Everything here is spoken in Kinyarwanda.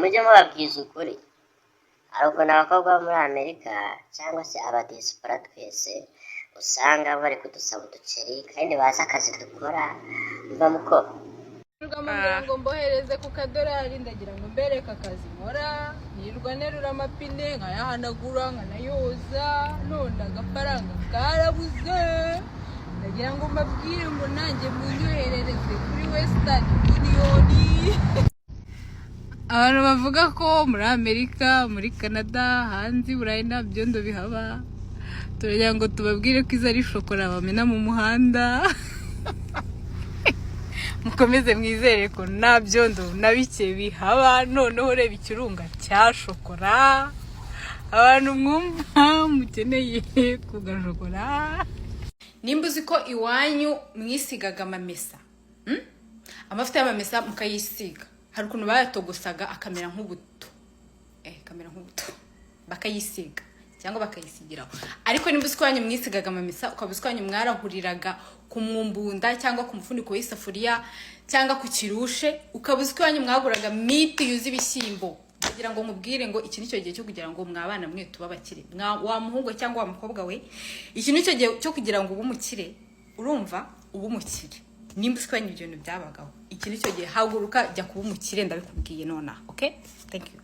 mujye mubabwiza ukuri. Hari ukuntu abakobwa bo muri Amerika cyangwa se abadiyasipora twese usanga bari kudusaba uduceri kandi bazi akazi dukora. Mva muko Ngamubwira ngo mbohereze ku kadorari, ndagira ngo mbereke akazi nkora, nirwa nerura amapine nkayahanagura nkanayoza, none agafaranga karabuze. Ndagira ngo mbabwire ngo nanjye munyoherereze kuri Western Union. Abantu bavuga ko muri Amerika, muri Canada, hanze Burayi nta byondo bihaba, turagira ngo tubabwire ko izo ari shokora bamena mu muhanda. Mukomeze mwizere ko nta byondo na bike bihaba. Noneho reba ikirunga cya shokora, abantu mwumva mukeneye kugashokora. Nimba uzi ko iwanyu mwisigaga amamesa, amavuta y'amamesa mukayisiga, hari ukuntu bayatogosaga akamera nk'ubuto, kamera nk'ubuto bakayisiga cyangwa bakayisigiraho. Ariko nimba uzi ko iwanyu mwisigaga amamesa, ukaba uzi ko iwanyu mwarahuriraga ku mwumbunda cyangwa ku mufuniko w'isafuriya cyangwa ku kirushe, ukaba uzi ko iwanyu mwaguraga miti yuzuye ibishyimbo, kugira ngo nkubwire ngo iki nicyo gihe cyo kugira ngo mwabana mwe tuba bakire, wa muhungu cyangwa wa mukobwa we, iki nicyo gihe cyo kugira ngo ube umukire. Urumva, ube umukire. Nimba uzi ko ibyo bintu byabagaho, iki nicyo gihe haguruka jya kuba umukire, ndabikubwiye nonaha. Okay, thank you.